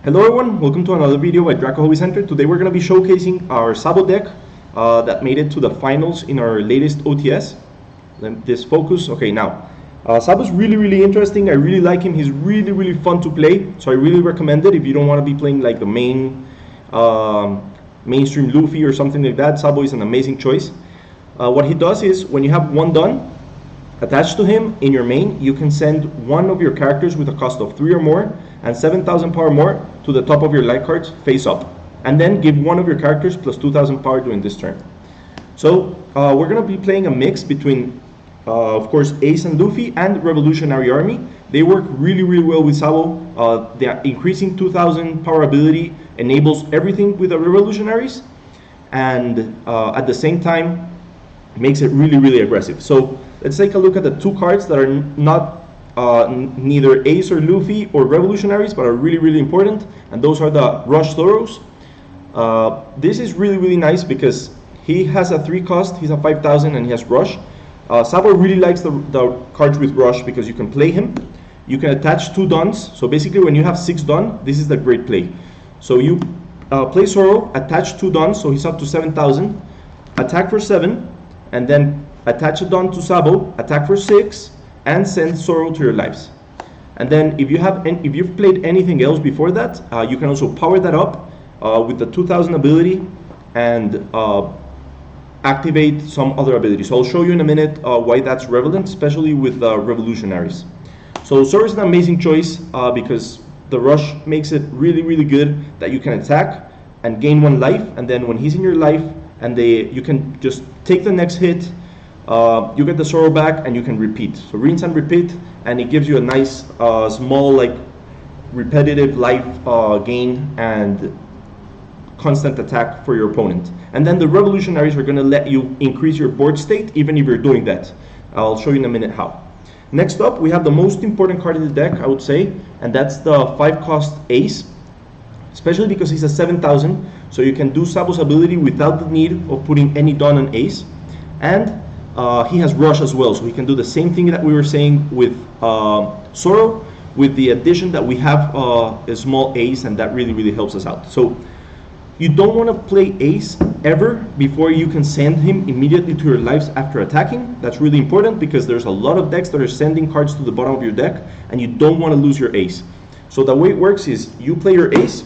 Hello everyone, welcome to another video by Draco Hobby Center. Today we're going to be showcasing our Sabo deck that made it to the finals in our latest OTS. This focus, okay now, Sabo's really interesting. I really like him. He's really fun to play, so I really recommend it if you don't want to be playing like the mainstream Luffy or something like that. Sabo is an amazing choice. What he does is when you have one done attached to him in your main, you can send one of your characters with a cost of 3 or more and 7,000 power more to the top of your light cards face up, and then give one of your characters plus 2,000 power during this turn. So we're going to be playing a mix between of course Ace and Luffy and Revolutionary Army. They work really well with Sabo. The increasing 2,000 power ability enables everything with the Revolutionaries, and at the same time makes it really aggressive. So let's take a look at the two cards that are not neither Ace or Luffy or Revolutionaries, but are really important, and those are the Rush Thoros. This is really nice because he has a 3 cost, he's a 5,000, and he has Rush. Sabo really likes the cards with Rush because you can play him, you can attach 2 Dons, so basically when you have 6 Don, this is the great play. So you play Zoro, attach 2 Dons, so he's up to 7,000, attack for 7, and then attach a Don to Sabo, attack for 6, and send Zoro to your lives. And then if you've played anything else before that, you can also power that up with the 2,000 ability and activate some other abilities. So I'll show you in a minute why that's relevant, especially with Revolutionaries. So Zoro is an amazing choice because the Rush makes it really good that you can attack and gain 1 life, and then when he's in your life and you can just take the next hit, you get the Zoro back and you can repeat. So rinse and repeat, and it gives you a nice small like repetitive life gain and constant attack for your opponent. And then the Revolutionaries are going to let you increase your board state even if you're doing that. I'll show you in a minute how. Next up, we have the most important card in the deck, I would say, and that's the 5 cost Ace, especially because he's a 7,000, so you can do Sabo's ability without the need of putting any Don on Ace. And he has Rush as well, so he can do the same thing that we were saying with Zoro, with the addition that we have a small Ace, and that really helps us out. So you don't want to play Ace ever before you can send him immediately to your lives after attacking. That's really important because there's a lot of decks that are sending cards to the bottom of your deck, and you don't want to lose your Ace. So the way it works is you play your Ace,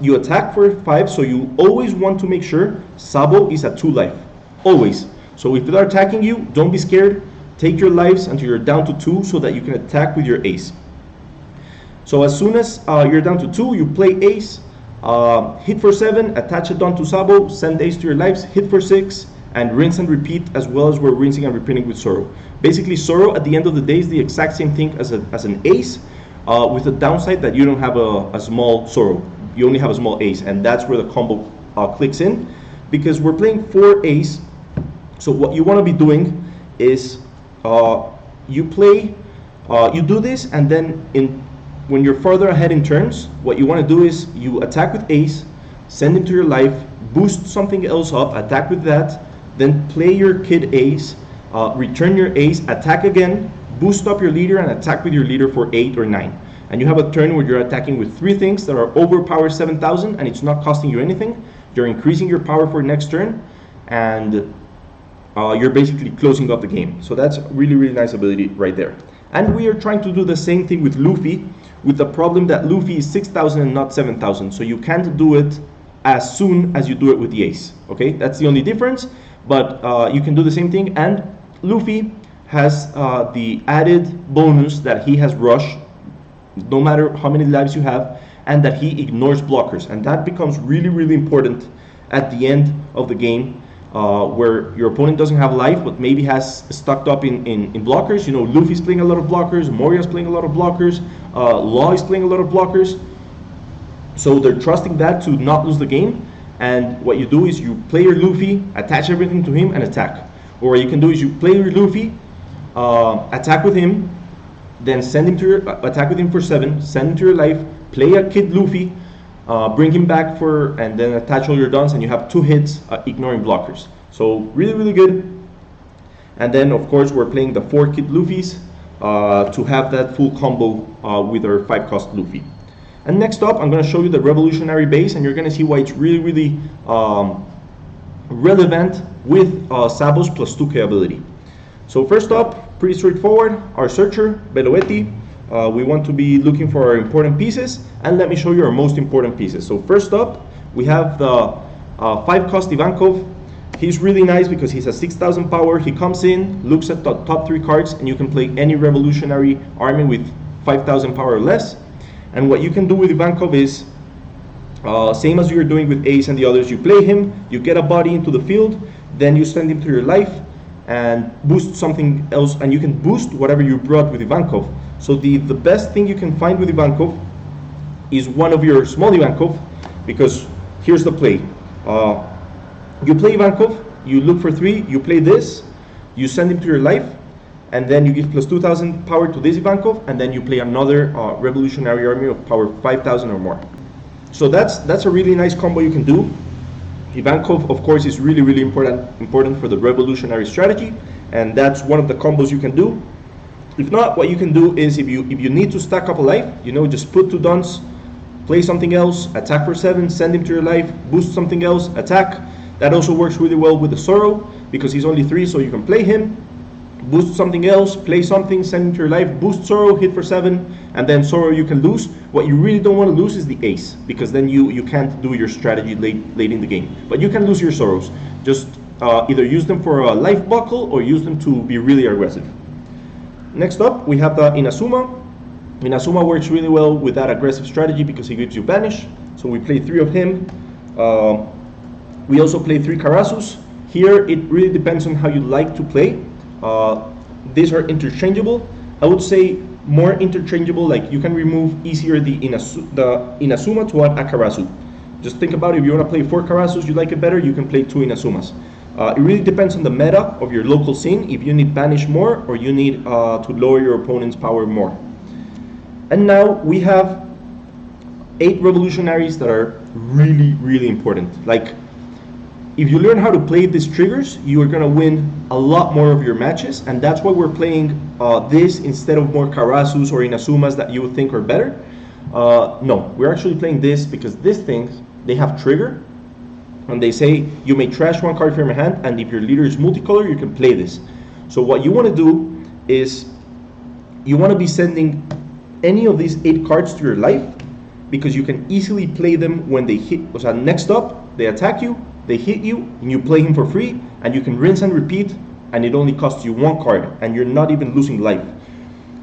you attack for 5, so you always want to make sure Sabo is at 2 life, always. So if they're attacking you, don't be scared. Take your lives until you're down to 2 so that you can attack with your Ace. So as soon as you're down to 2, you play Ace, hit for 7, attach a Don to Sabo, send Ace to your lives, hit for 6, and rinse and repeat, as well as we're rinsing and repeating with Zoro. Basically, Zoro at the end of the day is the exact same thing as an Ace, with the downside that you don't have a small Zoro. You only have a small Ace, and that's where the combo clicks in, because we're playing 4 Ace. So what you want to be doing is you do this, and then when you're further ahead in turns, what you want to do is you attack with Ace, send him to your life, boost something else up, attack with that, then play your kid Ace, return your Ace, attack again, boost up your leader, and attack with your leader for 8 or 9. And you have a turn where you're attacking with 3 things that are overpowered 7,000, and it's not costing you anything. You're increasing your power for next turn, and you're basically closing up the game. So that's really nice ability right there. And we are trying to do the same thing with Luffy, with the problem that Luffy is 6,000 and not 7,000. So you can't do it as soon as you do it with the Ace. Okay, that's the only difference. But you can do the same thing. And Luffy has the added bonus that he has Rush, no matter how many lives you have, and that he ignores blockers. And that becomes really important at the end of the game, where your opponent doesn't have life but maybe has stocked up in blockers. You know, Luffy's playing a lot of blockers, Moria's playing a lot of blockers, Law is playing a lot of blockers, so they're trusting that to not lose the game. And what you do is you play your Luffy, attach everything to him, and attack. Or what you can do is you play your Luffy, attack with him, then send him to your attack with him for 7, send him to your life, play a kid Luffy, bring him back and then attach all your Dons, and you have 2 hits ignoring blockers. So really good. And then of course we're playing the 4 kid Luffys to have that full combo with our 5 cost Luffy. And next up, I'm going to show you the revolutionary base, and you're going to see why it's really relevant with Sabo's +2k ability. So first up, pretty straightforward, our searcher, Beloetti. We want to be looking for our important pieces, and let me show you our most important pieces. So first up, we have the 5-cost Ivankov. He's really nice because he's a 6,000 power. He comes in, looks at the top 3 cards, and you can play any revolutionary army with 5,000 power or less. And what you can do with Ivankov is, same as you're doing with Ace and the others, you play him, you get a body into the field, then you send him to your life, and boost something else, and you can boost whatever you brought with Ivankov. So the best thing you can find with Ivankov is one of your small Ivankov, because here's the play. You play Ivankov, you look for 3, you play this, you send him to your life, and then you give +2,000 power to this Ivankov, and then you play another revolutionary army of power 5,000 or more. So that's a really nice combo you can do. Ivankov, of course, is really important for the revolutionary strategy, and that's one of the combos you can do. If not, what you can do is, if you need to stack up a life, just put 2 Dons, play something else, attack for 7, send him to your life, boost something else, attack. That also works really well with the Sorrow, because he's only 3, so you can play him, boost something else, play something, send him to your life, boost Sorrow, hit for 7, and then Sorrow you can lose. What you really don't want to lose is the Ace, because then you can't do your strategy late in the game. But you can lose your Sorrows. Just either use them for a life buckle or use them to be really aggressive. Next up, we have the Inazuma. Inazuma works really well with that aggressive strategy because he gives you Banish. So we play 3 of him. We also play 3 Karasus. Here, it really depends on how you like to play. These are interchangeable. I would say more interchangeable, like you can remove easier the Inazuma to add a Karasu. Just think about it, if you want to play 4 Karasus, you like it better, you can play 2 Inazumas. It really depends on the meta of your local scene, if you need Banish more or you need to lower your opponent's power more. And now we have 8 revolutionaries that are really important. Like, if you learn how to play these triggers, you are going to win a lot more of your matches, and that's why we're playing this instead of more Karasus or Inazumas that you would think are better. No, we're actually playing this because these things, they have trigger, and they say you may trash 1 card from your hand, and if your leader is multicolor, you can play this. So what you want to do is, you want to be sending any of these 8 cards to your life, because you can easily play them when they hit. So next up, they attack you, they hit you, and you play him for free, and you can rinse and repeat, and it only costs you 1 card, and you're not even losing life.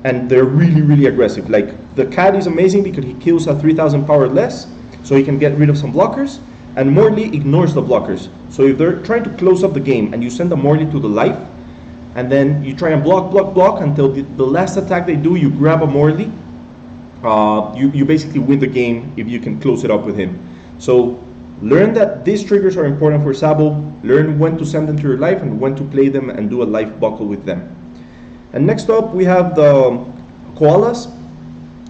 And they're really aggressive. Like, the cat is amazing because he kills at 3,000 power less, so he can get rid of some blockers, and Morley ignores the blockers. So if they're trying to close up the game, and you send a Morley to the life, and then you try and block until the last attack they do, you grab a Morley, you basically win the game if you can close it up with him. So learn that these triggers are important for Sabo, learn when to send them to your life and when to play them and do a life buckle with them. And next up we have the Koalas.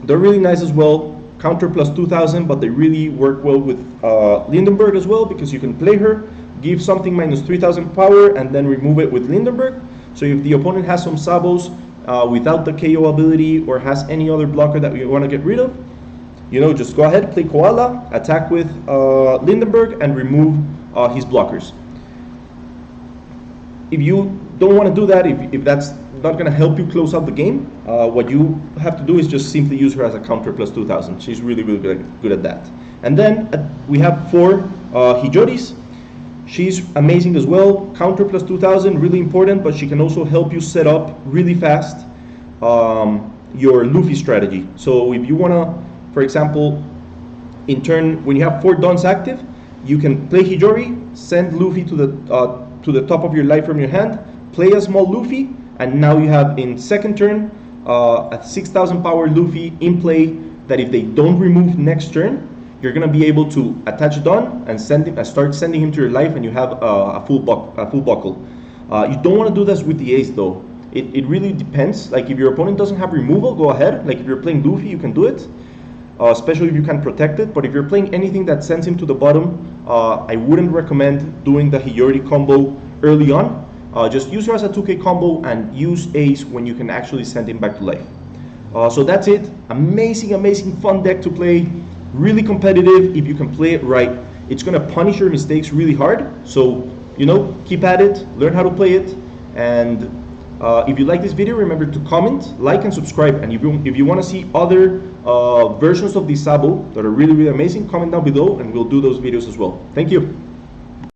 They're really nice as well, counter +2,000, but they really work well with Lindenberg as well, because you can play her, give something -3,000 power, and then remove it with Lindenberg. So if the opponent has some Sabos without the KO ability or has any other blocker that you want to get rid of, just go ahead, play Koala, attack with Lindenberg, and remove his blockers. If you don't want to do that, if that's not going to help you close out the game, what you have to do is just simply use her as a counter +2,000. She's really good at that. And then we have 4 Hijoris. She's amazing as well, counter +2,000, really important, but she can also help you set up really fast your Luffy strategy. So if you want to, for example, in turn, when you have 4 Dons active, you can play Hijori, send Luffy to the top of your life from your hand, play a small Luffy, and now you have in second turn a 6,000 power Luffy in play that if they don't remove next turn, you're going to be able to attach Don and start sending him to your life, and you have a full buckle. You don't want to do this with the Ace though. It really depends. Like, if your opponent doesn't have removal, go ahead. Like, if you're playing Luffy, you can do it, especially if you can protect it. But if you're playing anything that sends him to the bottom, I wouldn't recommend doing the Hiyori combo early on. Just use her as a 2K combo and use Ace when you can actually send him back to life. So that's it. Amazing, amazing fun deck to play. Really competitive if you can play it right. It's gonna punish your mistakes really hard. So, you know, keep at it, learn how to play it. And if you like this video, remember to comment, like, and subscribe. And if you wanna see other versions of the Sabo that are really, really amazing, comment down below and we'll do those videos as well. Thank you.